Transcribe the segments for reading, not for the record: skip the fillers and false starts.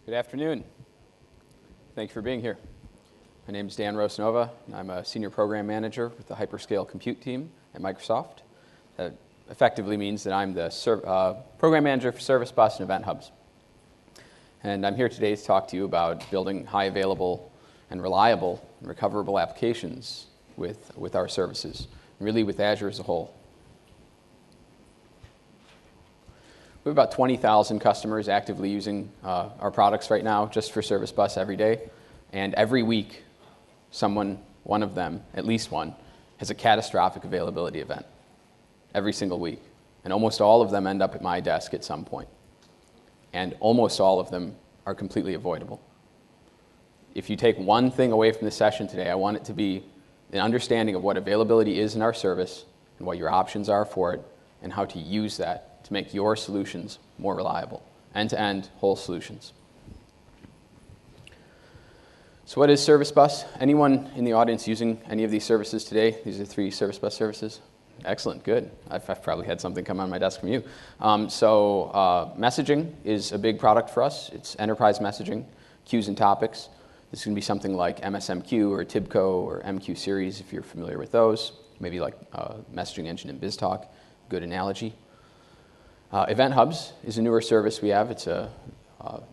Good afternoon. Thank you for being here. My name is Dan Rosanova, and I'm a senior program manager with the hyperscale compute team at Microsoft. That effectively means that I'm the program manager for Service Bus and Event Hubs. And I'm here today to talk to you about building high available and reliable and recoverable applications with our services, and really with Azure as a whole. We have about 20,000 customers actively using our products right now just for Service Bus every day. And every week, one of them, at least one, has a catastrophic availability event. Every single week. And almost all of them end up at my desk at some point. And almost all of them are completely avoidable. If you take one thing away from this session today, I want it to be an understanding of what availability is in our service and what your options are for it and how to use that to make your solutions more reliable. End-to-end, whole solutions. So what is Service Bus? Anyone in the audience using any of these services today? These are 3 Service Bus services. Excellent, good. I've probably had something come on my desk from you. Messaging is a big product for us. It's enterprise messaging, queues and topics. This can be something like MSMQ or TIBCO or MQ series if you're familiar with those. Maybe like messaging engine in BizTalk, good analogy. Event Hubs is a newer service we have. It's a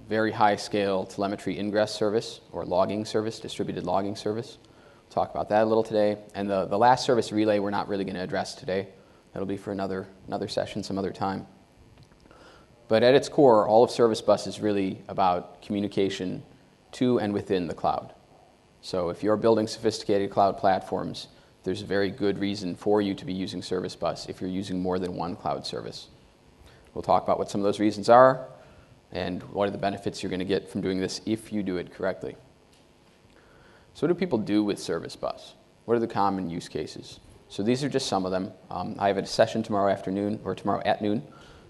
very high-scale telemetry ingress service or logging service, distributed logging service. We'll talk about that a little today. And the last service, Relay, we're not really going to address today. That'll be for another session some other time. But at its core, all of Service Bus is really about communication to and within the cloud. So if you're building sophisticated cloud platforms, there's a very good reason for you to be using Service Bus if you're using more than one cloud service. We'll talk about what some of those reasons are and what are the benefits you're going to get from doing this if you do it correctly. So what do people do with Service Bus? What are the common use cases? So these are just some of them. I have a session tomorrow afternoon, or tomorrow at noon,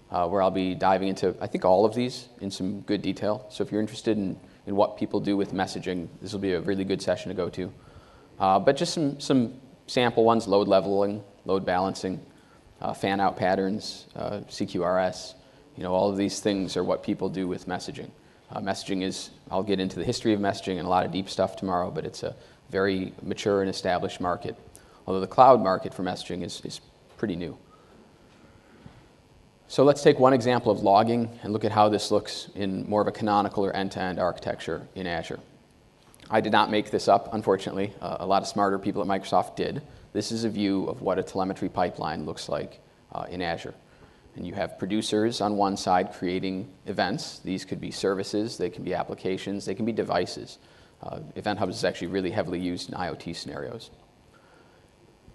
where I'll be diving into, I think, all of these in some good detail. So if you're interested in what people do with messaging, this will be a really good session to go to. But just some sample ones, load leveling, load balancing, fan-out patterns, CQRS, all of these things are what people do with messaging. Messaging is, I'll get into the history of messaging and a lot of deep stuff tomorrow, but it's a very mature and established market. Although the cloud market for messaging is pretty new. So let's take one example of logging and look at how this looks in more of a canonical or end-to-end architecture in Azure. I did not make this up, unfortunately. A lot of smarter people at Microsoft did. This is a view of what a telemetry pipeline looks like in Azure. And you have producers on one side creating events. These could be services, they can be applications, they can be devices. Event Hubs is actually really heavily used in IoT scenarios.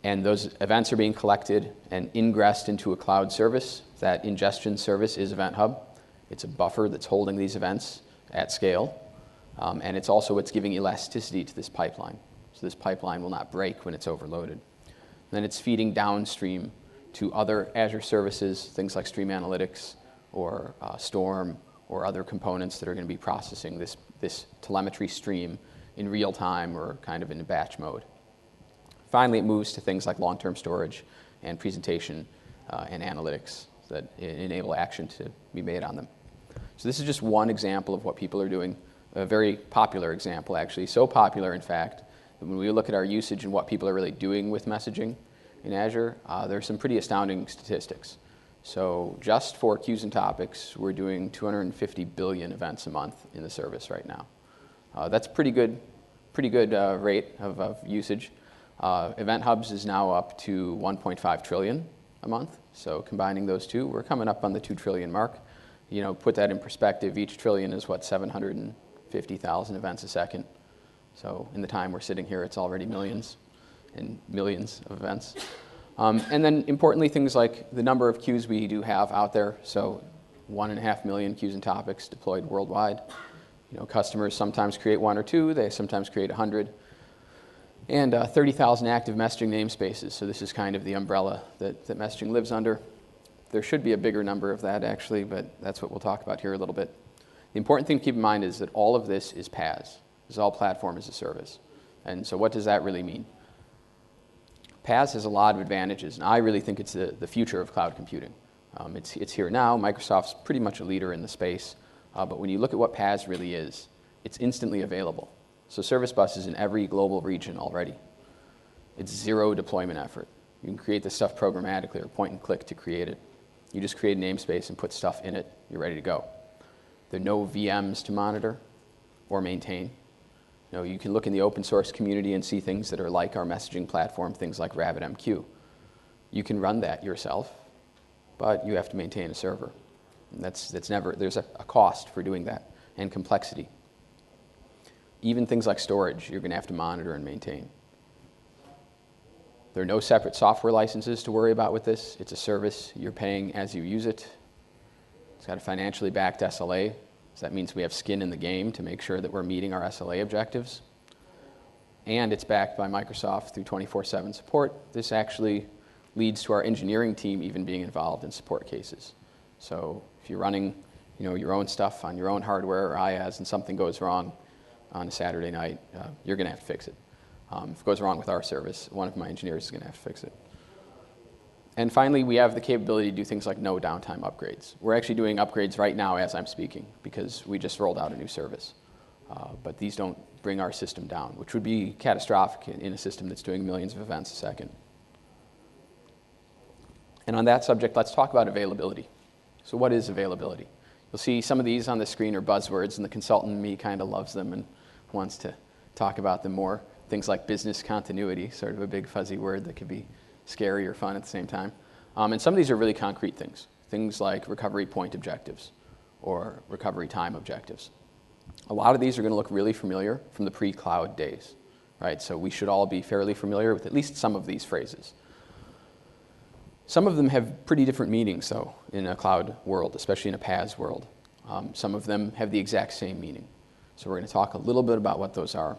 And those events are being collected and ingressed into a cloud service. That ingestion service is Event Hub. It's a buffer that's holding these events at scale. And it's also what's giving elasticity to this pipeline. So this pipeline will not break when it's overloaded. Then it's feeding downstream to other Azure services, things like Stream Analytics or Storm or other components that are going to be processing this telemetry stream in real time or kind of in batch mode. Finally, it moves to things like long-term storage and presentation and analytics that enable action to be made on them. So this is just one example of what people are doing, a very popular example, actually. So popular, in fact, that when we look at our usage and what people are really doing with messaging in Azure, there's some pretty astounding statistics. So just for queues and topics, we're doing 250 billion events a month in the service right now. That's pretty good rate of usage. Event Hubs is now up to 1.5 trillion a month. So combining those two, we're coming up on the 2 trillion mark. Put that in perspective, each trillion is 750,000 events a second. So in the time we're sitting here, it's already millions and millions of events. And then importantly, things like the number of queues we do have out there. So 1.5 million queues and topics deployed worldwide. Customers sometimes create 1 or 2, they sometimes create 100. And 30,000 active messaging namespaces. So this is kind of the umbrella that messaging lives under. There should be a bigger number of that, actually, but that's what we'll talk about here a little bit. The important thing to keep in mind is that all of this is PaaS. This is all platform as a service. And so what does that really mean? PaaS has a lot of advantages, and I really think it's the future of cloud computing. It's here now. Microsoft's pretty much a leader in the space. But when you look at what PaaS really is, it's instantly available. So Service Bus is in every global region already. It's zero deployment effort. You can create this stuff programmatically or point and click to create it. You just create a namespace and put stuff in it. You're ready to go. There are no VMs to monitor or maintain. No, you can look in the open source community and see things that are like our messaging platform, things like RabbitMQ. You can run that yourself, but you have to maintain a server. And there's a cost for doing that and complexity. Even things like storage, you're going to have to monitor and maintain. There are no separate software licenses to worry about with this. It's a service. You're paying as you use it. It's got a financially backed SLA. So that means we have skin in the game to make sure that we're meeting our SLA objectives. And it's backed by Microsoft through 24/7 support. This actually leads to our engineering team even being involved in support cases. So if you're running your own stuff on your own hardware or IaaS and something goes wrong on a Saturday night, you're going to have to fix it. If it goes wrong with our service, one of my engineers is going to have to fix it. And finally, we have the capability to do things like no downtime upgrades. We're actually doing upgrades right now as I'm speaking because we just rolled out a new service. But these don't bring our system down, which would be catastrophic in a system that's doing millions of events a second. And on that subject, let's talk about availability. So what is availability? You'll see some of these on the screen are buzzwords, and the consultant in me kind of loves them and wants to talk about them more. Things like business continuity, sort of a big fuzzy word that could be scary or fun at the same time. And some of these are really concrete things. Things like recovery point objectives or recovery time objectives. A lot of these are going to look really familiar from the pre-cloud days, right? So we should all be fairly familiar with at least some of these phrases. Some of them have pretty different meanings, though, in a cloud world, especially in a PaaS world. Some of them have the exact same meaning. So we're going to talk a little bit about what those are.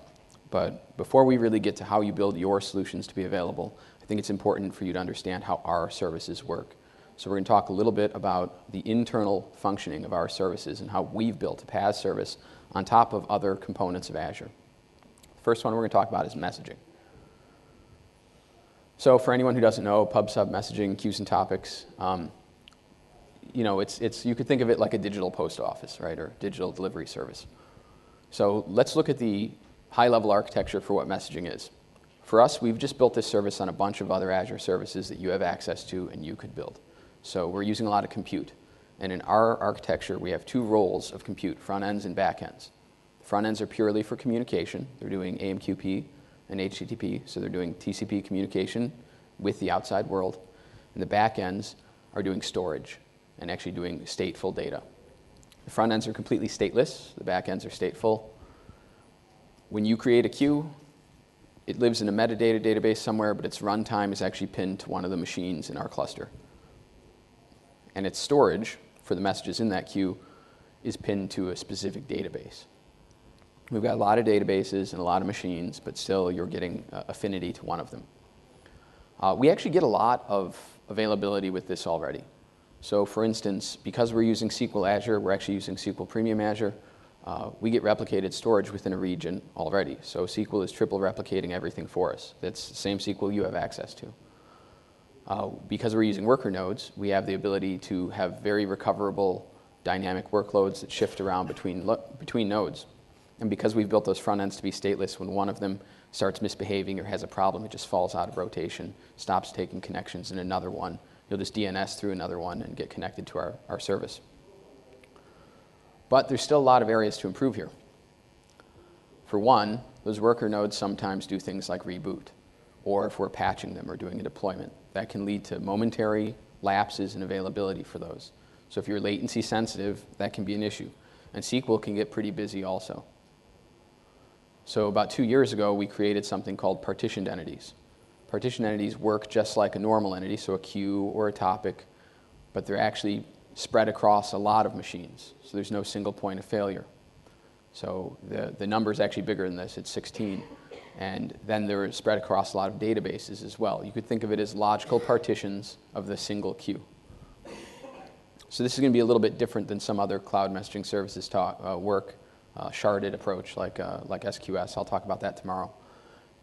But before we really get to how you build your solutions to be available, I think it's important for you to understand how our services work. So we're going to talk a little bit about the internal functioning of our services and how we've built a PaaS service on top of other components of Azure. The first one we're going to talk about is messaging. So for anyone who doesn't know, pub/sub messaging, queues and topics, you could think of it like a digital post office, right, or digital delivery service. So let's look at the high-level architecture for what messaging is. For us, we've just built this service on a bunch of other Azure services that you have access to and you could build. So we're using a lot of compute. And in our architecture, we have two roles of compute, front ends and back ends. The front ends are purely for communication. They're doing AMQP and HTTP, so they're doing TCP communication with the outside world. And the back ends are doing storage and actually doing stateful data. The front ends are completely stateless. The back ends are stateful. When you create a queue, it lives in a metadata database somewhere, but its runtime is actually pinned to one of the machines in our cluster. And its storage for the messages in that queue is pinned to a specific database. We've got a lot of databases and a lot of machines, but still you're getting affinity to one of them. We actually get a lot of availability with this already. So for instance, because we're using SQL Azure, we're actually using SQL Premium Azure, we get replicated storage within a region already. So SQL is triple replicating everything for us. That's the same SQL you have access to. Because we're using worker nodes, we have the ability to have very recoverable dynamic workloads that shift around between nodes. And because we've built those front ends to be stateless, when one of them starts misbehaving or has a problem, it just falls out of rotation, stops taking connections in another one. You'll just DNS through another one and get connected to our service. But there's still a lot of areas to improve here. For one, those worker nodes sometimes do things like reboot, or if we're patching them or doing a deployment. That can lead to momentary lapses in availability for those. So if you're latency sensitive, that can be an issue. And SQL can get pretty busy also. So about 2 years ago, we created something called partitioned entities. Partitioned entities work just like a normal entity, so a queue or a topic, but they're actually spread across a lot of machines. So there's no single point of failure. So the number is actually bigger than this. It's 16. And then they're spread across a lot of databases as well. You could think of it as logical partitions of the single queue. So this is going to be a little bit different than some other cloud messaging services work. Sharded approach like SQS. I'll talk about that tomorrow.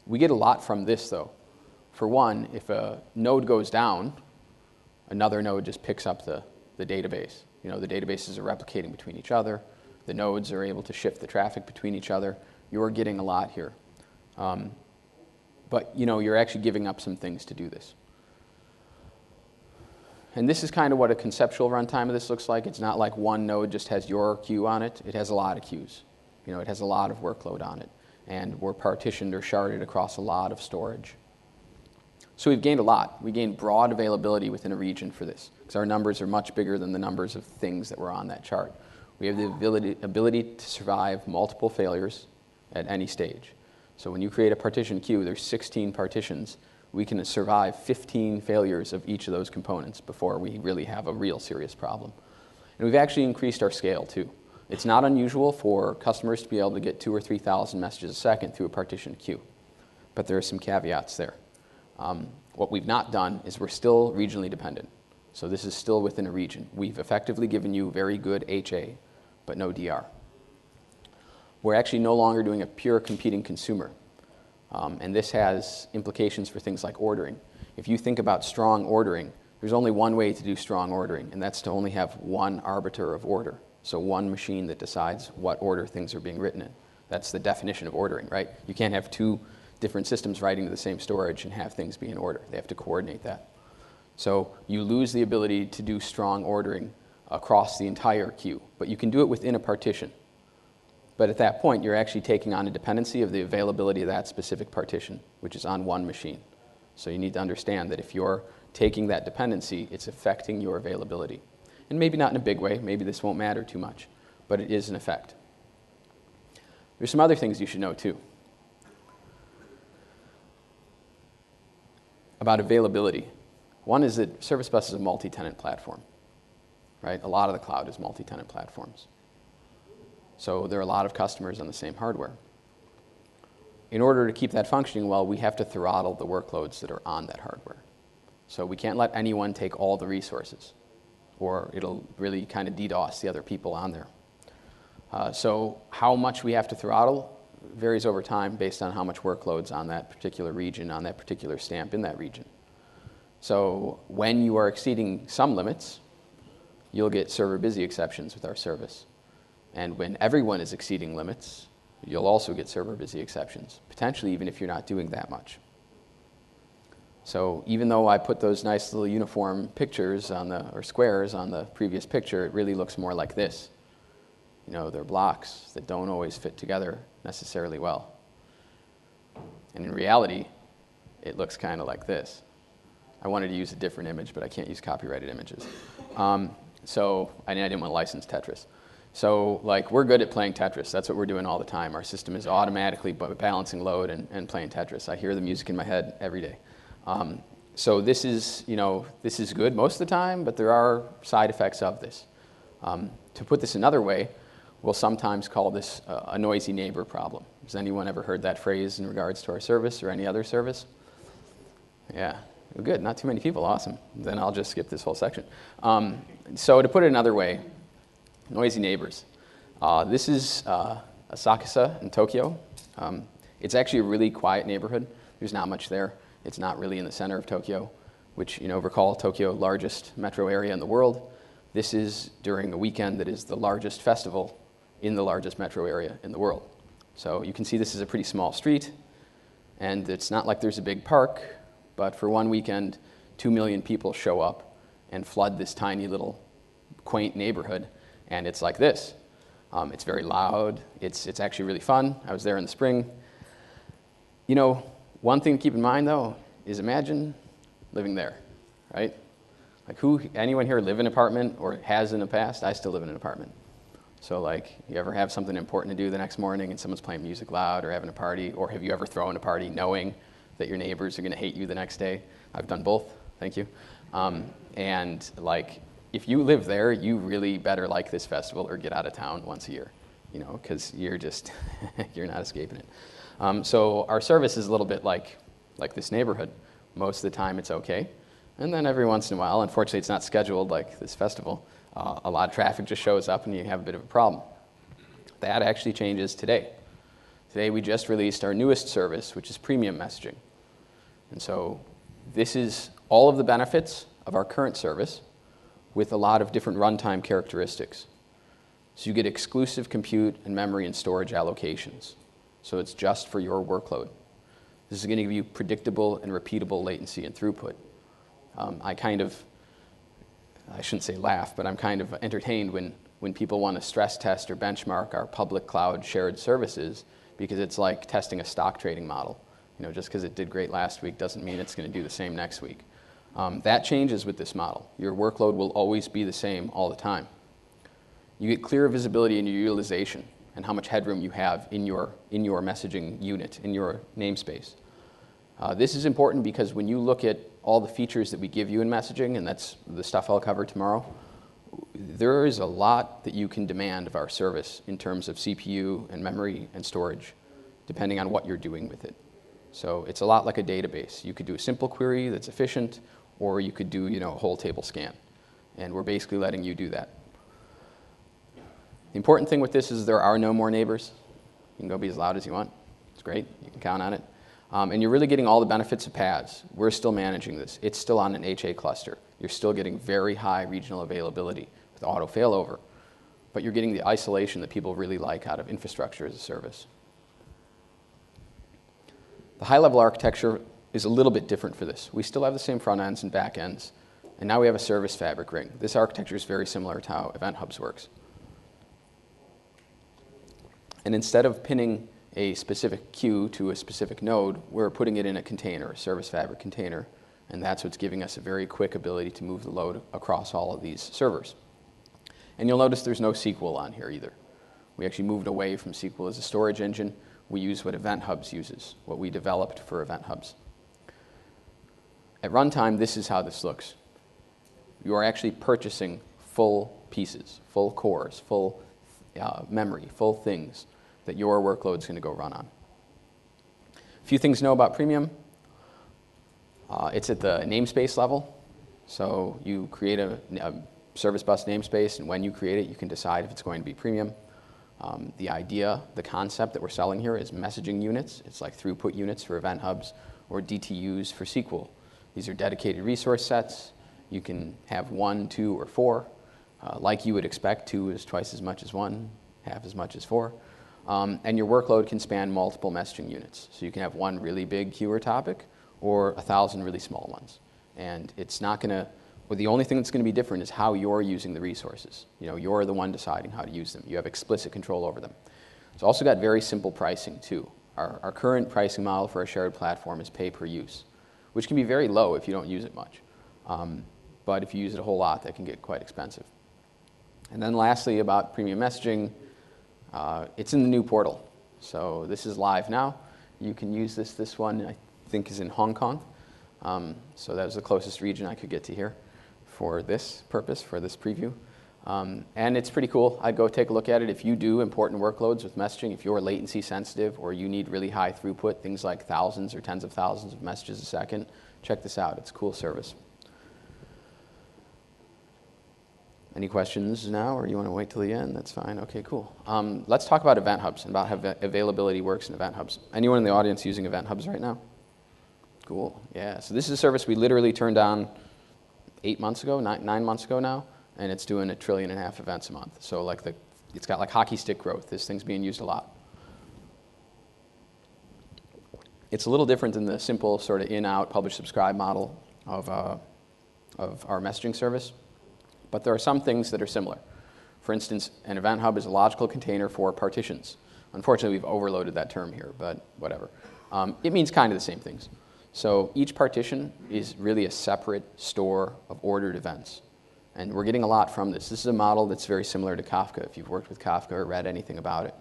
We get a lot from this, though. For one, if a node goes down, another node just picks up the database. The databases are replicating between each other. The nodes are able to shift the traffic between each other. You're getting a lot here. But you're actually giving up some things to do this. And this is kind of what a conceptual runtime of this looks like. It's not like one node just has your queue on it. It has a lot of queues. It has a lot of workload on it. And we're partitioned or sharded across a lot of storage. So we've gained a lot. We gained broad availability within a region for this, because our numbers are much bigger than the numbers of things that were on that chart. We have the ability to survive multiple failures at any stage. So when you create a partition queue, there's 16 partitions. We can survive 15 failures of each of those components before we really have a real serious problem. And we've actually increased our scale, too. It's not unusual for customers to be able to get 2,000 or 3,000 messages a second through a partition queue. But there are some caveats there. What we've not done is we're still regionally dependent. So this is still within a region. We've effectively given you very good HA, but no DR. We're actually no longer doing a pure competing consumer. And this has implications for things like ordering. If you think about strong ordering, there's only one way to do strong ordering, and that's to only have one arbiter of order. So one machine that decides what order things are being written in. That's the definition of ordering, right? You can't have two different systems writing to the same storage and have things be in order. They have to coordinate that. So you lose the ability to do strong ordering across the entire queue, but you can do it within a partition. But at that point, you're actually taking on a dependency of the availability of that specific partition, which is on one machine. So you need to understand that if you're taking that dependency, it's affecting your availability. And maybe not in a big way. Maybe this won't matter too much, but it is an effect. There's some other things you should know, too, about availability. One is that Service Bus is a multi-tenant platform, right? A lot of the cloud is multi-tenant platforms. So there are a lot of customers on the same hardware. In order to keep that functioning well, we have to throttle the workloads that are on that hardware. So we can't let anyone take all the resources, or it'll really kind of DDoS the other people on there. So how much we have to throttle varies over time based on how much workload's on that particular region, on that particular stamp in that region. So when you are exceeding some limits, you'll get server busy exceptions with our service. And when everyone is exceeding limits, you'll also get server busy exceptions, potentially even if you're not doing that much. So even though I put those nice little uniform pictures on or squares on the previous picture, it really looks more like this. They're blocks that don't always fit together necessarily well. And in reality, it looks kind of like this. I wanted to use a different image, but I can't use copyrighted images. So I didn't want to license Tetris. So we're good at playing Tetris. That's what we're doing all the time. Our system is automatically balancing load and playing Tetris. I hear the music in my head every day. So this is good most of the time, but there are side effects of this. To put this another way, we'll sometimes call this a noisy neighbor problem. Has anyone ever heard that phrase in regards to our service or any other service? Yeah, good. Not too many people. Awesome. Then I'll just skip this whole section. So to put it another way, noisy neighbors. This is Asakusa in Tokyo. It's actually a really quiet neighborhood. There's not much there. It's not really in the center of Tokyo, which, recall Tokyo, largest metro area in the world. This is during a weekend that is the largest festival in the largest metro area in the world. So you can see this is a pretty small street, and it's not like there's a big park, but for one weekend, 2 million people show up and flood this tiny little quaint neighborhood, and it's like this. It's very loud. It's actually really fun. I was there in the spring. One thing to keep in mind, though, is imagine living there, right? Anyone here live in an apartment or has in the past? I still live in an apartment. So you ever have something important to do the next morning and someone's playing music loud or having a party, or have you ever thrown a party knowing that your neighbors are going to hate you the next day? I've done both, thank you. If you live there, you really better like this festival or get out of town once a year, because you're just, you're not escaping it. So our service is a little bit like this neighborhood. Most of the time it's okay. And then every once in a while, unfortunately it's not scheduled like this festival, a lot of traffic just shows up and you have a bit of a problem. That actually changes today. Today we just released our newest service, which is premium messaging. And so this is all of the benefits of our current service with a lot of different runtime characteristics. So you get exclusive compute and memory and storage allocations. So it's just for your workload. This is going to give you predictable and repeatable latency and throughput. I shouldn't say laugh, but I'm kind of entertained when people want to stress test or benchmark our public cloud shared services, because it's like testing a stock trading model. Just because it did great last week doesn't mean it's going to do the same next week. That changes with this model. Your workload will always be the same all the time. You get clear visibility in your utilization and how much headroom you have in your messaging unit, in your namespace. This is important because when you look at all the features that we give you in messaging, and that's the stuff I'll cover tomorrow, there is a lot that you can demand of our service in terms of CPU and memory and storage, depending on what you're doing with it. So it's a lot like a database. You could do a simple query that's efficient, or you could do a whole table scan. And we're basically letting you do that. The important thing with this is there are no more neighbors. You can go be as loud as you want. It's great. You can count on it. And you're really getting all the benefits of PaaS. We're still managing this. It's still on an HA cluster. You're still getting very high regional availability with auto failover. But you're getting the isolation that people really like out of infrastructure as a service. The high-level architecture is a little bit different for this. We still have the same front ends and back ends. And now we have a service fabric ring. This architecture is very similar to how Event Hubs works. And instead of pinning a specific queue to a specific node, we're putting it in a container, a service fabric container, and that's what's giving us a very quick ability to move the load across all of these servers. And you'll notice there's no SQL on here either. We actually moved away from SQL as a storage engine. We use what Event Hubs uses, what we developed for Event Hubs. At runtime, this is how this looks. You are actually purchasing full pieces, full cores, full memory, full things that your workload is going to go run on. A few things to know about Premium. It's at the namespace level. So you create a service bus namespace, and when you create it, you can decide if it's going to be Premium. The idea, the concept that we're selling here is messaging units. It's like throughput units for Event Hubs or DTUs for SQL. These are dedicated resource sets. You can have 1, 2, or 4. Like you would expect, 2 is twice as much as 1, half as much as 4. And your workload can span multiple messaging units. So you can have one really big queue or topic or 1,000 really small ones. And it's not going to, well, the only thing that's going to be different is how you're using the resources. You're the one deciding how to use them. You have explicit control over them. It's also got very simple pricing too. Our current pricing model for a shared platform is pay per use, which can be very low if you don't use it much. But if you use it a whole lot, that can get quite expensive. And then lastly, about premium messaging, it's in the new portal. So this is live now. You can use this. This one, I think, is in Hong Kong. So that was the closest region I could get to here for this purpose, for this preview. And it's pretty cool. I'd go take a look at it. If you do important workloads with messaging, if you're latency sensitive or you need really high throughput, things like thousands or tens of thousands of messages a second, check this out. It's a cool service. Any questions now, or you want to wait till the end? That's fine. Okay, cool. Let's talk about Event Hubs and about how availability works in Event Hubs. Anyone in the audience using Event Hubs right now? Cool. Yeah. So this is a service we literally turned on 8 months ago, 9 months ago now, and it's doing 1.5 trillion events a month. So it's got like hockey stick growth. This thing's being used a lot. It's a little different than the simple sort of in-out, publish-subscribe model of our messaging service. But there are some things that are similar. For instance, an Event Hub is a logical container for partitions. Unfortunately, we've overloaded that term here, but whatever. It means kind of the same things. So each partition is really a separate store of ordered events. And we're getting a lot from this. This is a model that's very similar to Kafka, if you've worked with Kafka or read anything about it.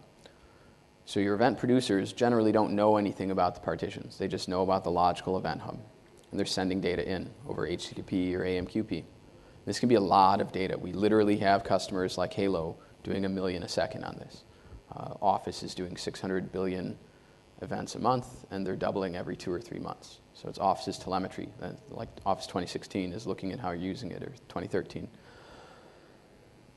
So your event producers generally don't know anything about the partitions. They just know about the logical Event Hub. And they're sending data in over HTTP or AMQP. This can be a lot of data. We literally have customers like Halo doing 1 million a second on this. Office is doing 600 billion events a month, and they're doubling every 2 or 3 months. So it's Office's telemetry. Like Office 2016 is looking at how you're using it, or 2013.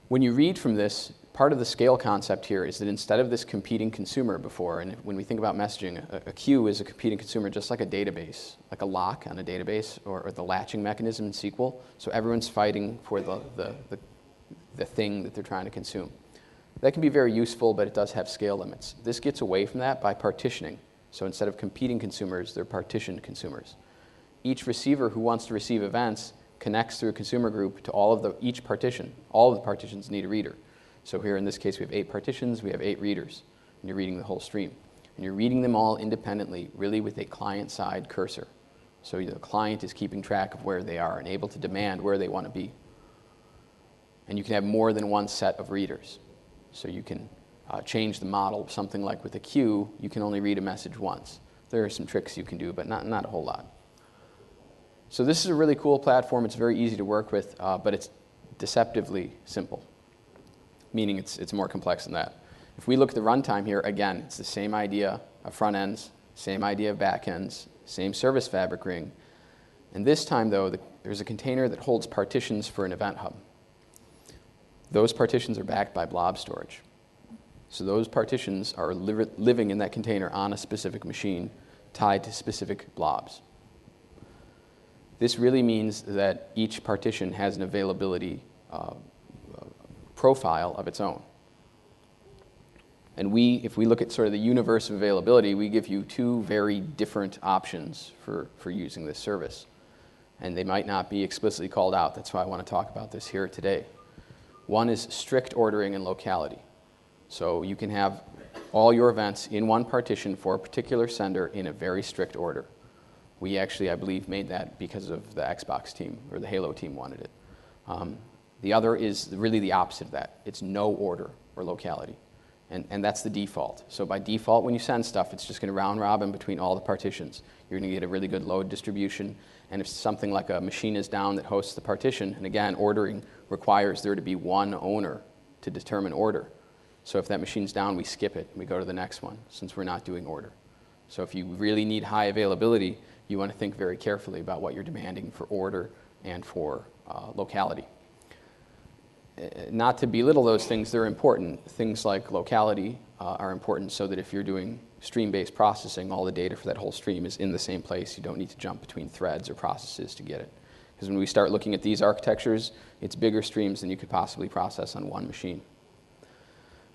When you read from this, part of the scale concept here is that instead of this competing consumer before, and when we think about messaging, a queue is a competing consumer just like a database, like a lock on a database, or the latching mechanism in SQL. So everyone's fighting for the thing that they're trying to consume. That can be very useful, but it does have scale limits. This gets away from that by partitioning. So instead of competing consumers, they're partitioned consumers. Each receiver who wants to receive events connects through a consumer group to each partition. All of the partitions need a reader. So here in this case, we have 8 partitions, we have 8 readers, and you're reading the whole stream. And you're reading them all independently, really with a client-side cursor. So the client is keeping track of where they are and able to demand where they want to be. And you can have more than one set of readers. So you can change the model. Something like with a queue, you can only read a message once. There are some tricks you can do, but not a whole lot. So this is a really cool platform. It's very easy to work with, but it's deceptively simple, meaning it's more complex than that. If we look at the runtime here, again, it's the same idea of front ends, same idea of back ends, same service fabric ring. And this time, though, there's a container that holds partitions for an event hub. Those partitions are backed by blob storage. So those partitions are living in that container on a specific machine tied to specific blobs. This really means that each partition has an availability profile of its own. And if we look at sort of the universe of availability, we give you 2 very different options for using this service. And they might not be explicitly called out. That's why I want to talk about this here today. One is strict ordering and locality. So you can have all your events in one partition for a particular sender in a very strict order. We actually, I believe, made that because of the Xbox team, or the Halo team wanted it. The other is really the opposite of that. It's no order or locality. And that's the default. So by default, when you send stuff, it's just going to round robin between all the partitions. You're going to get a really good load distribution. And if something like a machine is down that hosts the partition, and again, ordering requires there to be one owner to determine order. So if that machine's down, we skip it, and we go to the next one, since we're not doing order. So if you really need high availability, you want to think very carefully about what you're demanding for order and for locality. Not to belittle those things, they're important. Things like locality are important so that if you're doing stream-based processing, all the data for that whole stream is in the same place. You don't need to jump between threads or processes to get it. Because when we start looking at these architectures, it's bigger streams than you could possibly process on one machine.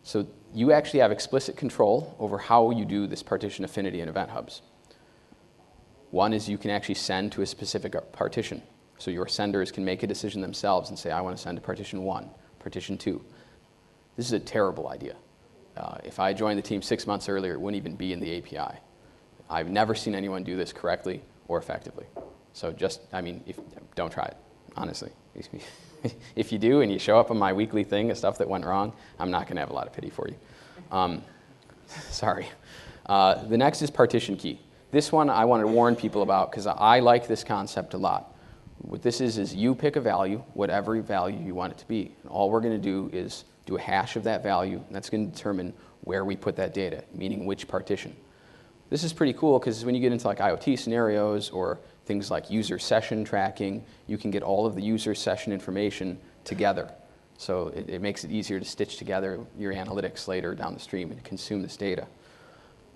So you actually have explicit control over how you do this partition affinity in event hubs. One is you can actually send to a specific partition. So your senders can make a decision themselves and say, I want to send to partition 1, partition 2. This is a terrible idea. If I joined the team 6 months earlier, it wouldn't even be in the API. I've never seen anyone do this correctly or effectively. So don't try it, honestly. If you do and you show up on my weekly thing of stuff that went wrong, I'm not going to have a lot of pity for you. Sorry. The next is partition key. This one I want to warn people about because I like this concept a lot. What this is you pick a value, whatever value you want it to be. And all we're going to do is do a hash of that value, and that's going to determine where we put that data, meaning which partition. This is pretty cool because when you get into like IoT scenarios or things like user session tracking, you can get all of the user session information together. So it makes it easier to stitch together your analytics later down the stream and consume this data.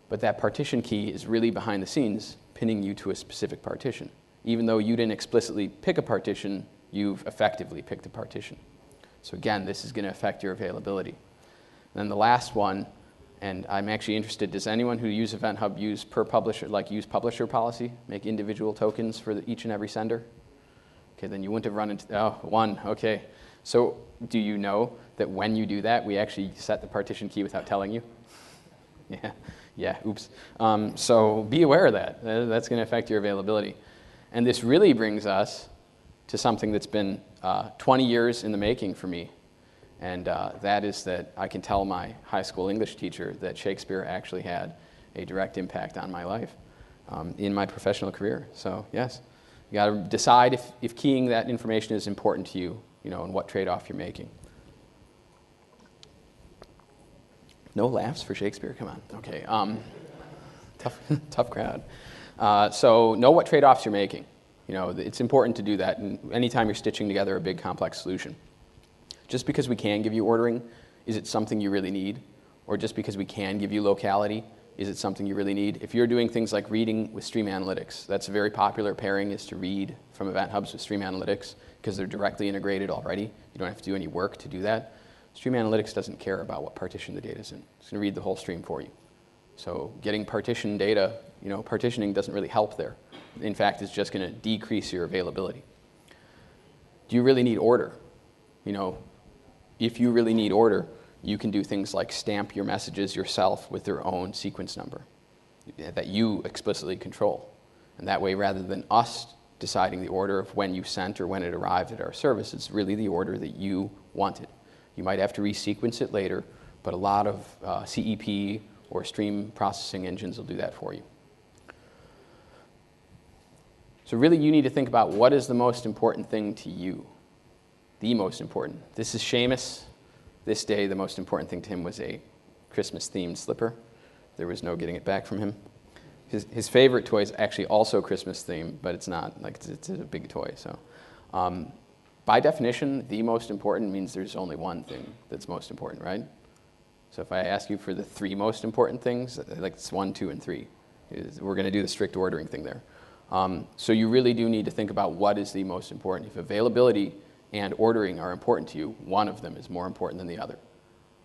But that partition key is really behind the scenes, pinning you to a specific partition. Even though you didn't explicitly pick a partition, you've effectively picked a partition. So again, this is going to affect your availability. And then the last one, and I'm actually interested, does anyone who use Event Hub use per publisher, like use publisher policy, make individual tokens for each and every sender? Okay, then you wouldn't have run into, one, okay. So do you know that when you do that, we actually set the partition key without telling you? Yeah, oops. So be aware of that. That's going to affect your availability. And this really brings us to something that's been 20 years in the making for me. And that is that I can tell my high school English teacher that Shakespeare actually had a direct impact on my life in my professional career. So yes, you got to decide if keying that information is important to you, and what trade-off you're making. No laughs for Shakespeare, come on. Okay, tough crowd. So know what trade-offs you're making. It's important to do that anytime you're stitching together a big complex solution. Just because we can give you ordering, is it something you really need? Or just because we can give you locality, is it something you really need? If you're doing things like reading with Stream Analytics, that's a very popular pairing, is to read from Event Hubs with Stream Analytics because they're directly integrated already. You don't have to do any work to do that. Stream Analytics doesn't care about what partition the data is in. It's going to read the whole stream for you. So getting partition data, partitioning doesn't really help there. In fact, it's just going to decrease your availability. Do you really need order? If you really need order, you can do things like stamp your messages yourself with their own sequence number that you explicitly control. And that way, rather than us deciding the order of when you sent or when it arrived at our service, it's really the order that you wanted. You might have to resequence it later, but a lot of CEP or stream processing engines will do that for you. So really, you need to think about what is the most important thing to you. The most important. This is Seamus. This day, the most important thing to him was a Christmas-themed slipper. There was no getting it back from him. His favorite toy is actually also Christmas-themed, but it's not. It's a big toy. So, by definition, the most important means there's only one thing that's most important, right? So if I ask you for the 3 most important things, it's 1, 2, and 3. We're going to do the strict ordering thing there. So you really do need to think about what is the most important. If availability and ordering are important to you, one of them is more important than the other.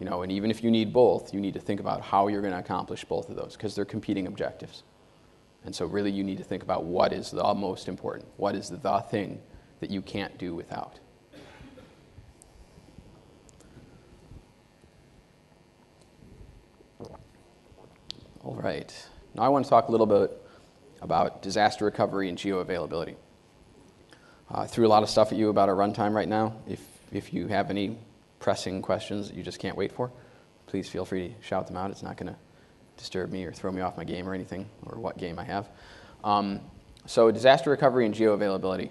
And even if you need both, you need to think about how you're going to accomplish both of those, because they're competing objectives. And so really you need to think about what is the most important. What is the thing that you can't do without? All right. Now I want to talk a little bit about disaster recovery and geo-availability. I threw a lot of stuff at you about our runtime right now. If you have any pressing questions that you just can't wait for, please feel free to shout them out. It's not going to disturb me or throw me off my game or anything, or what game I have. So disaster recovery and geo-availability.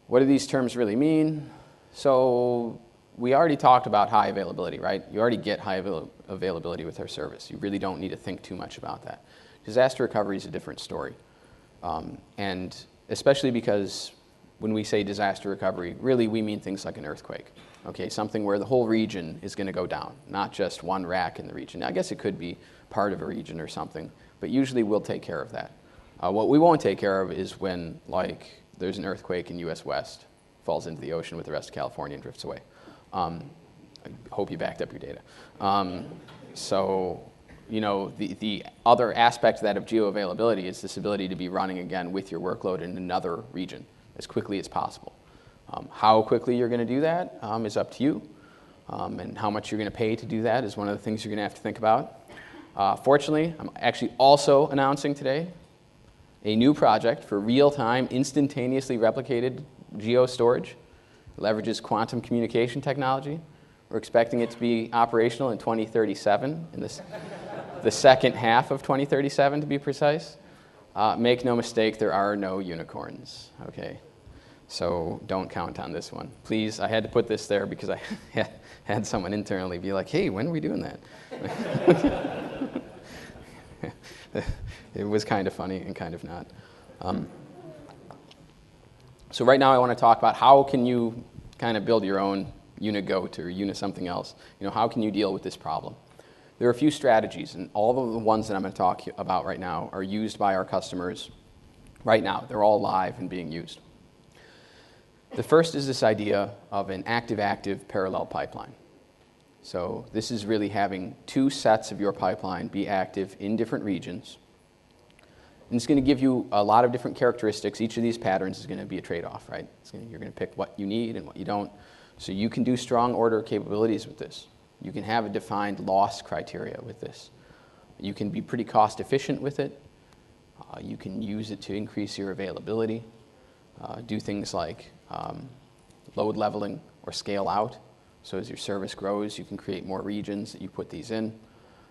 What do these terms really mean? So we already talked about high availability, right? You already get high availability with our service. You really don't need to think too much about that. Disaster recovery is a different story. And especially because when we say disaster recovery, really we mean things like an earthquake. Okay, something where the whole region is going to go down, not just one rack in the region. I guess it could be part of a region or something, but usually we'll take care of that. What we won't take care of is when, there's an earthquake in US West, falls into the ocean with the rest of California and drifts away. I hope you backed up your data. The other aspect of that of geo-availability is this ability to be running again with your workload in another region as quickly as possible. How quickly you're going to do that is up to you, and how much you're going to pay to do that is one of the things you're going to have to think about. Fortunately, I'm actually also announcing today a new project for real-time, instantaneously replicated geo-storage. It leverages quantum communication technology. We're expecting it to be operational in 2037, in the second half of 2037 to be precise. Make no mistake, there are no unicorns, okay? So don't count on this one. Please, I had to put this there because I had someone internally be like, hey, when are we doing that? It was kind of funny and kind of not. So right now I want to talk about how can you kind of build your own unit goat or unit something else. How can you deal with this problem? There are a few strategies, and all of the ones that I'm going to talk about right now are used by our customers right now. They're all live and being used. The first is this idea of an active-active parallel pipeline. So this is really having 2 sets of your pipeline be active in different regions. And it's going to give you a lot of different characteristics. Each of these patterns is going to be a trade-off, right? You're going to pick what you need and what you don't. So you can do strong order capabilities with this. You can have a defined loss criteria with this. You can be pretty cost efficient with it. You can use it to increase your availability. Do things like load leveling or scale out. So as your service grows, you can create more regions that you put these in.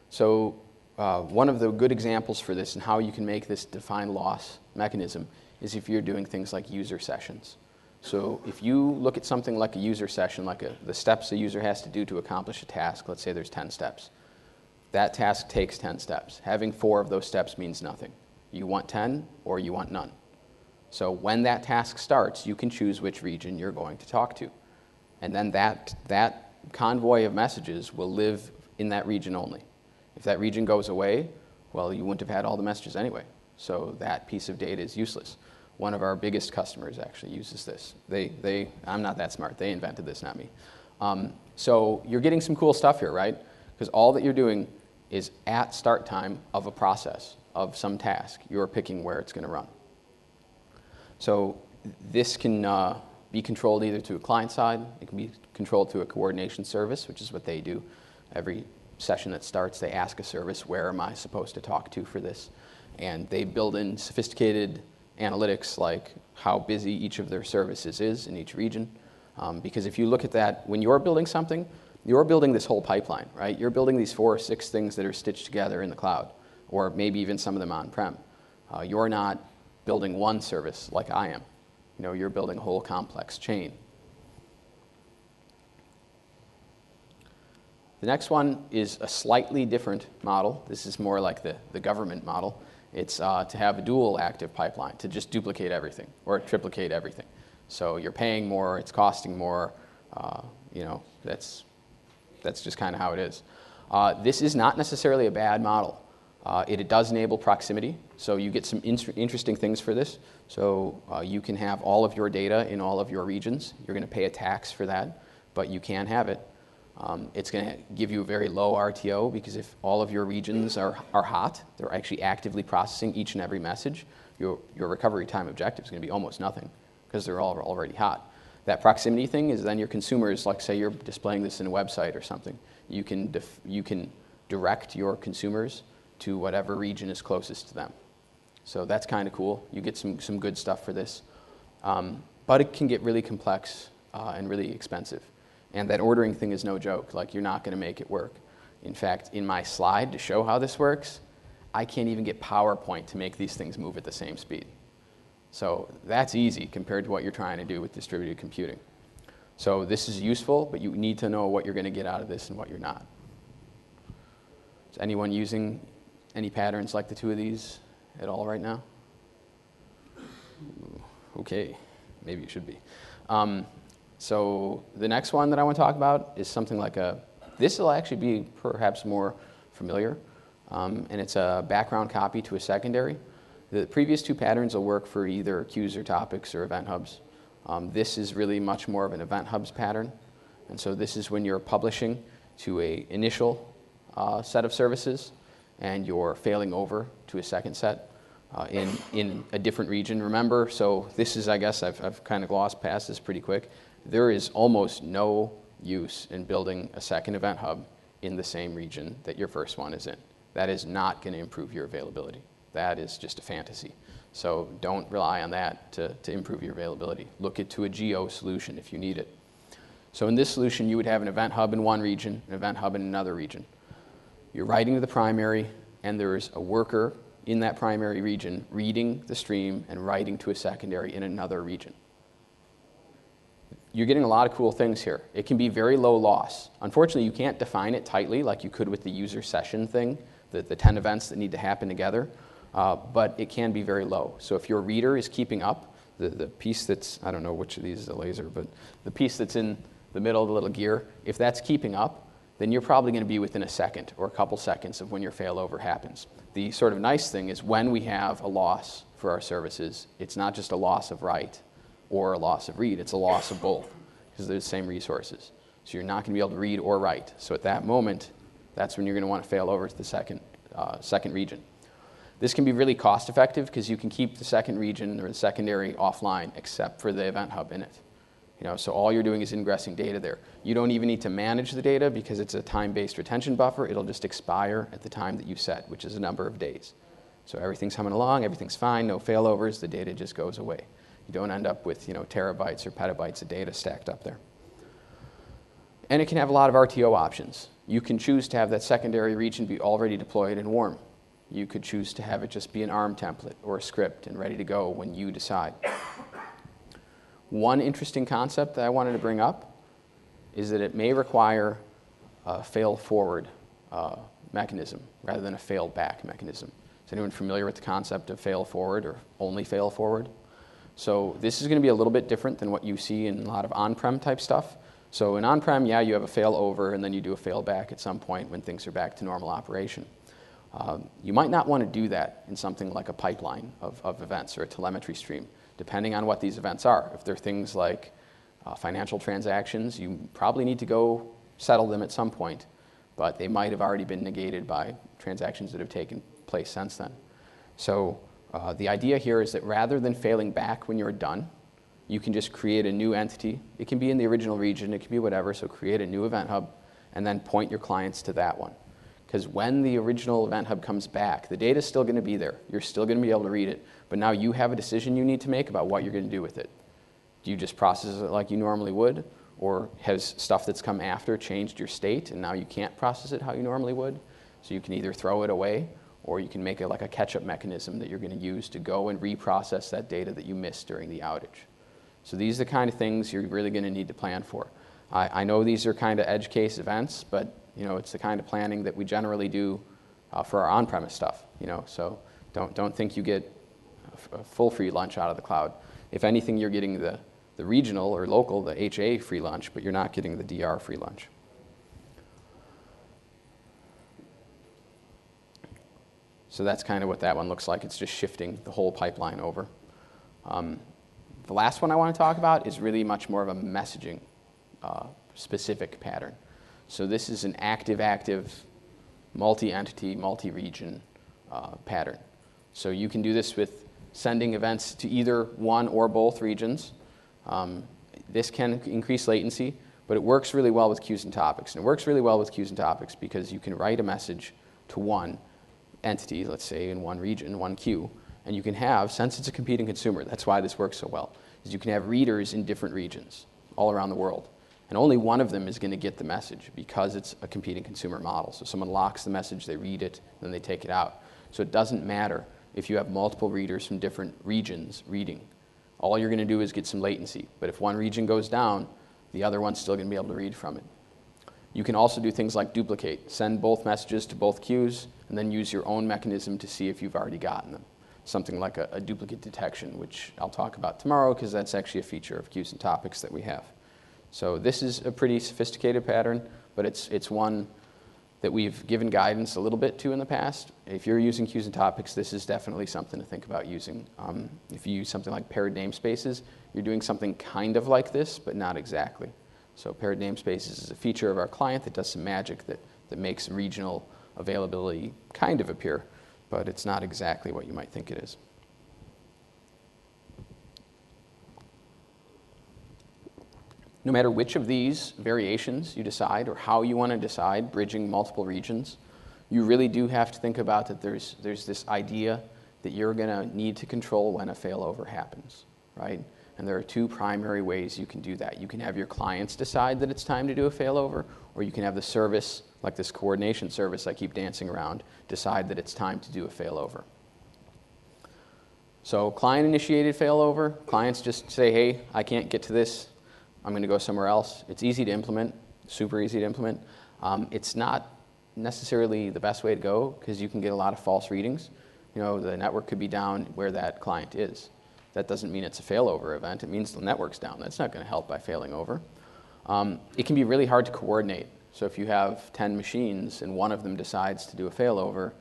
So one of the good examples for this and how you can make this defined loss mechanism is if you're doing things like user sessions. So if you look at something like a user session, like the steps a user has to do to accomplish a task, let's say there's 10 steps. That task takes 10 steps. Having 4 of those steps means nothing. You want 10 or you want none. So when that task starts, you can choose which region you're going to talk to. And then that convoy of messages will live in that region only. If that region goes away, well, you wouldn't have had all the messages anyway. So that piece of data is useless. One of our biggest customers actually uses this. I'm not that smart. They invented this, not me. So you're getting some cool stuff here, right? Because all that you're doing is at start time of a process, of some task. You're picking where it's going to run. So this can be controlled either to a client side. It can be controlled through a coordination service, which is what they do. Every session that starts, they ask a service, where am I supposed to talk to for this? And they build in sophisticated analytics like how busy each of their services is in each region. Because if you look at that, when you're building something, you're building this whole pipeline, right? You're building these 4 or 6 things that are stitched together in the cloud, or maybe even some of them on-prem. You're not building one service like I am. You're building a whole complex chain. The next one is a slightly different model. This is more like the government model. It's to have a dual active pipeline, to just duplicate everything or triplicate everything. So you're paying more, it's costing more. That's just kind of how it is. This is not necessarily a bad model. It does enable proximity, so you get some interesting things for this. So you can have all of your data in all of your regions. You're going to pay a tax for that, but you can have it. It's going to give you a very low RTO, because if all of your regions are hot, they're actually actively processing each and every message, your recovery time objective is going to be almost nothing, because they're all already hot. That proximity thing is then your consumers, like say you're displaying this in a website or something, you can direct your consumers to whatever region is closest to them. So that's kind of cool. You get some good stuff for this. But it can get really complex and really expensive. And that ordering thing is no joke. Like, you're not going to make it work. In fact, in my slide to show how this works, I can't even get PowerPoint to make these things move at the same speed. So that's easy compared to what you're trying to do with distributed computing. So this is useful, but you need to know what you're going to get out of this and what you're not. Is anyone using any patterns like the 2 of these at all right now? Okay, maybe you should be. So the next one that I want to talk about is something like this will actually be perhaps more familiar, and it's a background copy to a secondary. The previous 2 patterns will work for either queues or topics or event hubs. This is really much more of an event hubs pattern, and so this is when you're publishing to an initial set of services, and you're failing over to a second set in a different region. Remember, so this is, I guess, I've kind of glossed past this pretty quick. There is almost no use in building a second event hub in the same region that your first one is in. That is not going to improve your availability. That is just a fantasy. So don't rely on that to improve your availability. Look to a geo solution if you need it. So in this solution, you would have an event hub in one region, an event hub in another region. You're writing to the primary, and there's a worker in that primary region reading the stream and writing to a secondary in another region. You're getting a lot of cool things here. It can be very low loss. Unfortunately, you can't define it tightly like you could with the user session thing, the 10 events that need to happen together, but it can be very low. So if your reader is keeping up, the piece that's, I don't know which of these is a laser, but the piece that's in the middle of the little gear, if that's keeping up, then you're probably going to be within a second or a couple seconds of when your failover happens. The sort of nice thing is when we have a loss for our services, it's not just a loss of write or a loss of read, it's a loss of both, because they're the same resources. So you're not going to be able to read or write. So at that moment, that's when you're going to want to fail over to the second region. This can be really cost effective because you can keep the second region or the secondary offline except for the event hub in it. So all you're doing is ingressing data there. You don't even need to manage the data because it's a time-based retention buffer. It'll just expire at the time that you set, which is a number of days. So everything's humming along, everything's fine, no failovers, the data just goes away. You don't end up with terabytes or petabytes of data stacked up there. And it can have a lot of RTO options. You can choose to have that secondary region be already deployed and warm. You could choose to have it just be an ARM template or a script and ready to go when you decide. One interesting concept that I wanted to bring up is that it may require a fail-forward mechanism rather than a fail-back mechanism. Is anyone familiar with the concept of fail-forward or only fail-forward? So this is going to be a little bit different than what you see in a lot of on-prem type stuff. So in on-prem, yeah, you have a fail-over, and then you do a fail-back at some point when things are back to normal operation. You might not want to do that in something like a pipeline of events or a telemetry stream, depending on what these events are. If they're things like Financial transactions, you probably need to go settle them at some point, but they might have already been negated by transactions that have taken place since then. So the idea here is that rather than failing back when you're done, you can just create a new entity. It can be in the original region, it can be whatever, so create a new event hub and then point your clients to that one. Because when the original event hub comes back, the data is still going to be there. You're still going to be able to read it, but now you have a decision you need to make about what you're going to do with it. Do you just process it like you normally would? Or has stuff that's come after changed your state and now you can't process it how you normally would? So you can either throw it away or you can make it like a catch-up mechanism that you're going to use to go and reprocess that data that you missed during the outage. So these are the kind of things you're really going to need to plan for. I know these are kind of edge case events, but it's the kind of planning that we generally do for our on-premise stuff. So don't think you get a full free lunch out of the cloud. If anything, you're getting the regional or local, the HA free lunch, but you're not getting the DR free lunch. So that's kind of what that one looks like. It's just shifting the whole pipeline over. The last one I want to talk about is really much more of a messaging specific pattern. So this is an active, multi-entity, multi-region pattern. So you can do this with sending events to either one or both regions. This can increase latency, but it works really well with queues and topics. And it works really well with queues and topics because you can write a message to one entity, let's say in one region, one queue, and you can have, since it's a competing consumer, that's why this works so well, is you can have readers in different regions all around the world. And only one of them is going to get the message because it's a competing consumer model. So someone locks the message, they read it, then they take it out. So it doesn't matter if you have multiple readers from different regions reading. All you're going to do is get some latency. But if one region goes down, the other one's still going to be able to read from it. You can also do things like duplicate. Send both messages to both queues, and then use your own mechanism to see if you've already gotten them. Something like a duplicate detection, which I'll talk about tomorrow because that's actually a feature of queues and topics that we have. So this is a pretty sophisticated pattern, but it's one that we've given guidance a little bit to in the past. If you're using queues and topics, this is definitely something to think about using. If you use something like paired namespaces, you're doing something kind of like this, but not exactly. So paired namespaces is a feature of our client that does some magic that makes regional availability kind of appear, but it's not exactly what you might think it is. No matter which of these variations you decide or how you want to decide bridging multiple regions, you really do have to think about that there's this idea that you're going to need to control when a failover happens, right? And there are two primary ways you can do that. You can have your clients decide that it's time to do a failover, or you can have the service, like this coordination service I keep dancing around, decide that it's time to do a failover. So client-initiated failover, clients just say, hey, I can't get to this, I'm going to go somewhere else. It's easy to implement, super easy to implement. It's not necessarily the best way to go because you can get a lot of false readings. The network could be down where that client is. That doesn't mean it's a failover event. It means the network's down. That's not going to help by failing over. It can be really hard to coordinate. So if you have 10 machines and one of them decides to do a failover,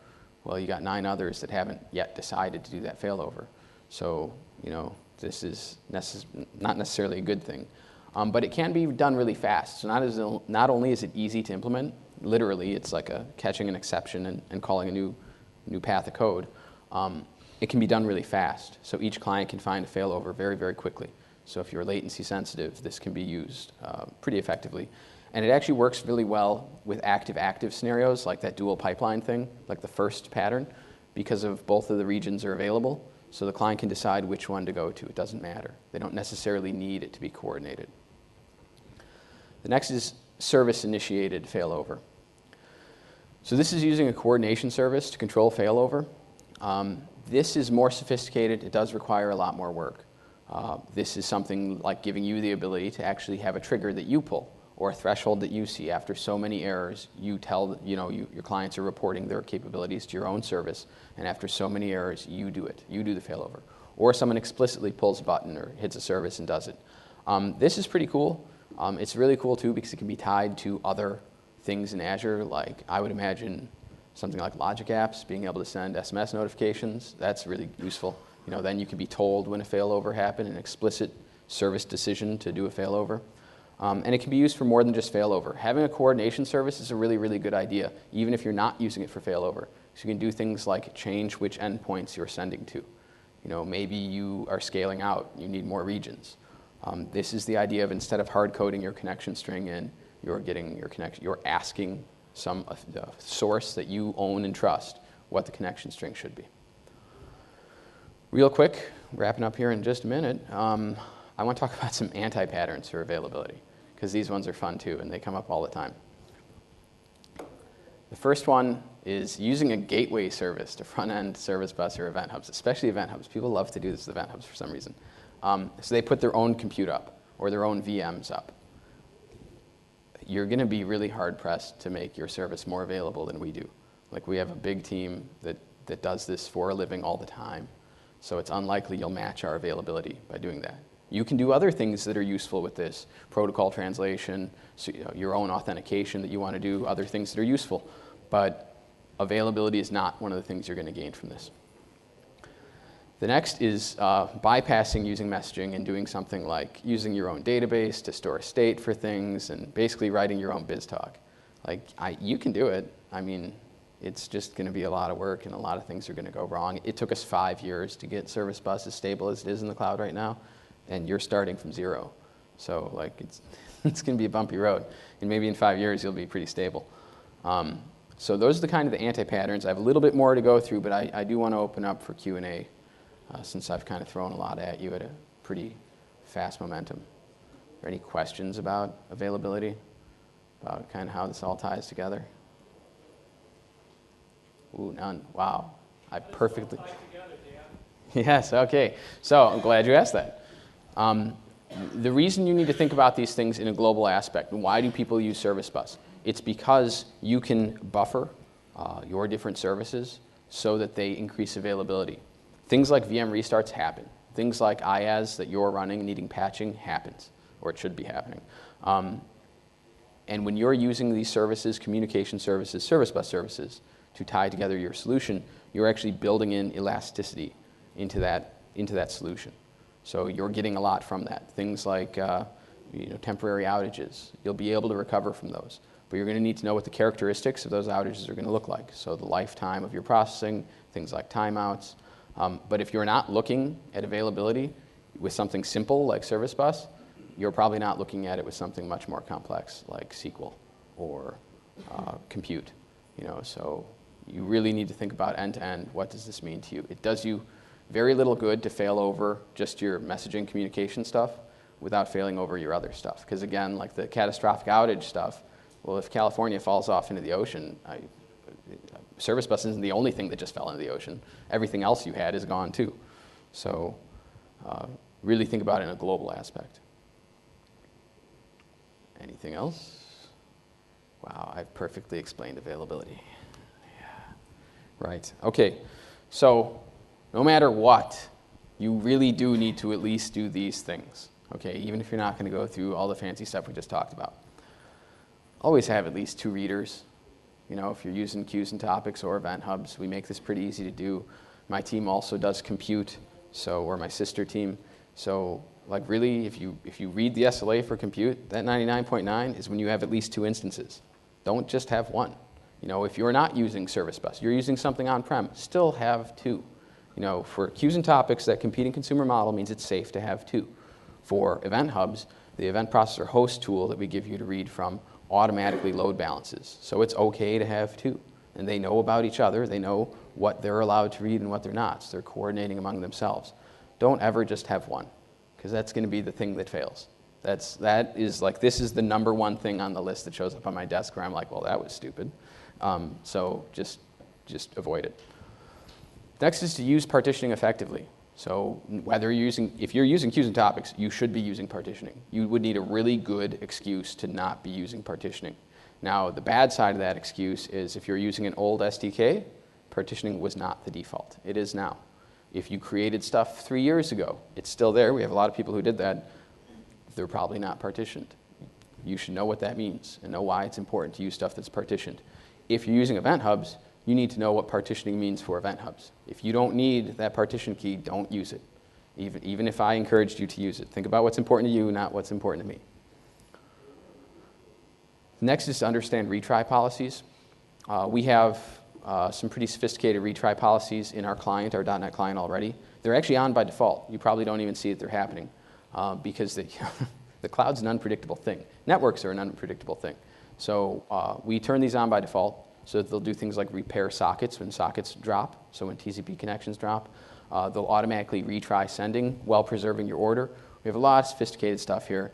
well, you got 9 others that haven't yet decided to do that failover. So, this is not necessarily a good thing. But it can be done really fast. So not only is it easy to implement, literally it's like catching an exception and calling a new path of code. It can be done really fast. So each client can find a failover very, very quickly. So if you're latency sensitive, this can be used pretty effectively. And it actually works really well with active-active scenarios, like that dual pipeline thing, like the first pattern, because of both of the regions are available. So the client can decide which one to go to. It doesn't matter. They don't necessarily need it to be coordinated. The next is service-initiated failover. So this is using a coordination service to control failover. This is more sophisticated. It does require a lot more work. This is something like giving you the ability to actually have a trigger that you pull or a threshold that you see after so many errors. You tell, your clients are reporting their capabilities to your own service, and after so many errors, you do it. You do the failover. Or someone explicitly pulls a button or hits a service and does it. This is pretty cool. It's really cool, too, because it can be tied to other things in Azure, like I would imagine something like Logic Apps, being able to send SMS notifications. That's really useful. Then you can be told when a failover happened, an explicit service decision to do a failover. And it can be used for more than just failover. Having a coordination service is a really, really good idea, even if you're not using it for failover. So you can do things like change which endpoints you're sending to. Maybe you are scaling out, you need more regions. This is the idea of, instead of hard coding your connection string in, you're asking some source that you own and trust what the connection string should be. Real quick, wrapping up here in just a minute, I want to talk about some anti-patterns for availability, because these ones are fun too, and they come up all the time. The first one is using a gateway service to front-end service bus or event hubs, especially event hubs. People love to do this with event hubs for some reason. So they put their own compute up or their own VMs up. You're going to be really hard-pressed to make your service more available than we do. Like, we have a big team that does this for a living all the time, so it's unlikely you'll match our availability by doing that. You can do other things that are useful with this, protocol translation, so, your own authentication that you want to do, other things that are useful, but availability is not one of the things you're going to gain from this. The next is bypassing using messaging and doing something like using your own database to store state for things and basically writing your own BizTalk. You can do it. I mean, it's just going to be a lot of work and a lot of things are going to go wrong. It took us 5 years to get Service Bus as stable as it is in the cloud right now, and you're starting from zero. So it's going to be a bumpy road. And maybe in 5 years you'll be pretty stable. So those are the kind of the anti-patterns. I have a little bit more to go through, but I do want to open up for Q&A. Since I've kind of thrown a lot at you at a pretty fast momentum. Are there any questions about availability? About kind of how this all ties together? Ooh, none. Wow. I perfectly... Yes, okay. So I'm glad you asked that. The reason you need to think about these things in a global aspect, and why do people use Service Bus? It's because you can buffer your different services so that they increase availability. Things like VM restarts happen. Things like IaaS that you're running needing patching happens, or it should be happening. And when you're using these services, communication services, Service Bus services, to tie together your solution, you're actually building in elasticity into that solution. So you're getting a lot from that. Things like temporary outages, you'll be able to recover from those. But you're going to need to know what the characteristics of those outages are going to look like. So the lifetime of your processing, things like timeouts. But if you're not looking at availability with something simple like Service Bus, you're probably not looking at it with something much more complex like SQL or compute. So you really need to think about end-to-end. What does this mean to you? It does you very little good to fail over just your messaging communication stuff without failing over your other stuff. Because again, like the catastrophic outage stuff, well, if California falls off into the ocean, Service Bus isn't the only thing that just fell into the ocean. Everything else you had is gone too. So really think about it in a global aspect. Anything else? Wow, I've perfectly explained availability. Yeah. Right, okay. So no matter what, you really do need to at least do these things. Okay, even if you're not going to go through all the fancy stuff we just talked about. Always have at least 2 readers. If you're using queues and topics or event hubs, we make this pretty easy to do. My team also does compute, or my sister team. So really, if you read the SLA for compute, that 99.9 is when you have at least 2 instances. Don't just have 1. If you're not using Service Bus, you're using something on-prem, still have 2. For queues and topics, that competing consumer model means it's safe to have 2. For event hubs, the event processor host tool that we give you to read from automatically load balances. So it's okay to have 2. And they know about each other. They know what they're allowed to read and what they're not. So they're coordinating among themselves. Don't ever just have 1, because that's going to be the thing that fails. This is the number 1 thing on the list that shows up on my desk where I'm like, well, that was stupid. So just avoid it. Next is to use partitioning effectively. So if you're using queues and topics, you should be using partitioning. You would need a really good excuse to not be using partitioning. Now, the bad side of that excuse is if you're using an old SDK, partitioning was not the default. It is now. If you created stuff 3 years ago, it's still there. We have a lot of people who did that. They're probably not partitioned. You should know what that means and know why it's important to use stuff that's partitioned. If you're using event hubs, you need to know what partitioning means for event hubs. If you don't need that partition key, don't use it. even if I encouraged you to use it. Think about what's important to you, not what's important to me. Next is to understand retry policies. We have some pretty sophisticated retry policies in our client, our .NET client already. They're actually on by default. You probably don't even see that they're happening because the cloud's an unpredictable thing. Networks are an unpredictable thing. So we turn these on by default so that they'll do things like repair sockets when sockets drop, so when TCP connections drop. They'll automatically retry sending while preserving your order. We have a lot of sophisticated stuff here.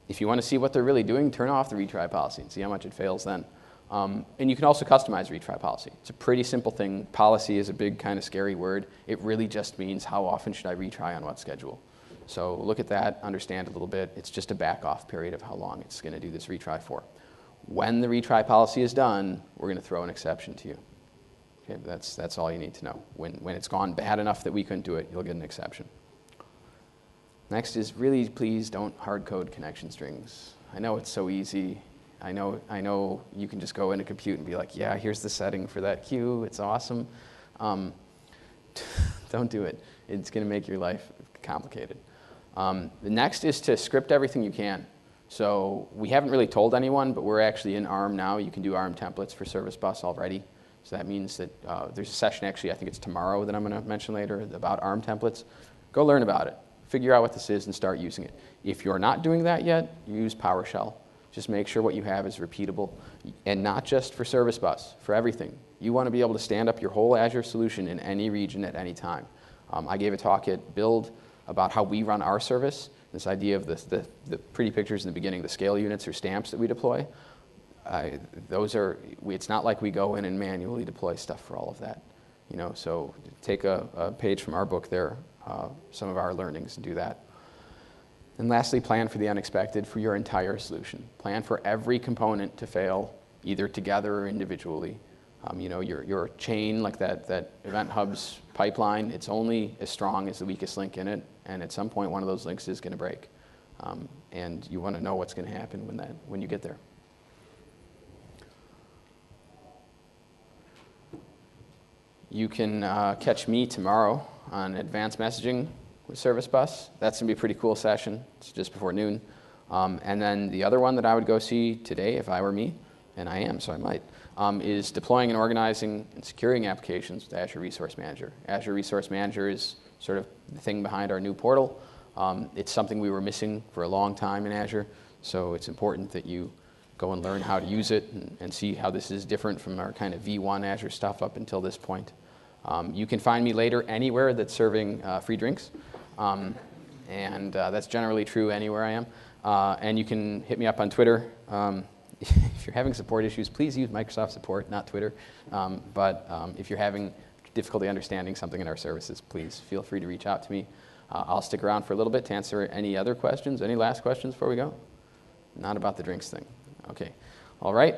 If you want to see what they're really doing, turn off the retry policy and see how much it fails then. And you can also customize retry policy. It's a pretty simple thing. Policy is a big kind of scary word. It really just means how often should I retry on what schedule. So look at that, understand a little bit. It's just a back off period of how long it's going to do this retry for. When the retry policy is done, we're going to throw an exception to you. Okay, that's all you need to know. When it's gone bad enough that we couldn't do it, you'll get an exception. Next is really, please don't hard code connection strings. I know it's so easy. I know you can just go into compute and be like, yeah, here's the setting for that queue. It's awesome. Don't do it. It's going to make your life complicated. The next is to script everything you can. So we haven't really told anyone, but we're actually in ARM now. You can do ARM templates for Service Bus already. So that means that there's a session, actually, I think it's tomorrow that I'm going to mention later, about ARM templates. Go learn about it. Figure out what this is and start using it. If you're not doing that yet, use PowerShell. Just make sure what you have is repeatable, and not just for Service Bus, for everything. You want to be able to stand up your whole Azure solution in any region at any time. I gave a talk at Build about how we run our service, this idea of the pretty pictures in the beginning, the scale units or stamps that we deploy. It's not like we go in and manually deploy stuff for all of that. So take a page from our book there, some of our learnings, and do that. And lastly, plan for the unexpected for your entire solution. Plan for every component to fail, either together or individually. Your chain, like that Event Hub's pipeline, it's only as strong as the weakest link in it, and at some point one of those links is going to break. And you want to know what's going to happen when you get there. You can catch me tomorrow on advanced messaging with Service Bus. That's going to be a pretty cool session. It's just before noon. And then the other one that I would go see today if I were me, and I am, so I might, is deploying and organizing and securing applications with Azure Resource Manager. Azure Resource Manager is sort of the thing behind our new portal. It's something we were missing for a long time in Azure, so it's important that you go and learn how to use it and see how this is different from our kind of V1 Azure stuff up until this point. You can find me later anywhere that's serving free drinks, and that's generally true anywhere I am. And you can hit me up on Twitter. If you're having support issues, please use Microsoft support, not Twitter. But if you're having difficulty understanding something in our services, please feel free to reach out to me. I'll stick around for a little bit to answer any other questions. Any last questions before we go? Not about the drinks thing. Okay. All right.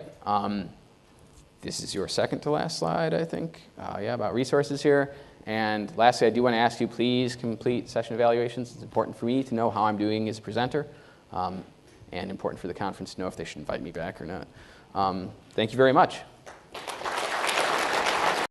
This is your second to last slide, I think. About resources here. And lastly, I do want to ask you, please complete session evaluations. It's important for me to know how I'm doing as a presenter, and important for the conference to know if they should invite me back or not. Thank you very much.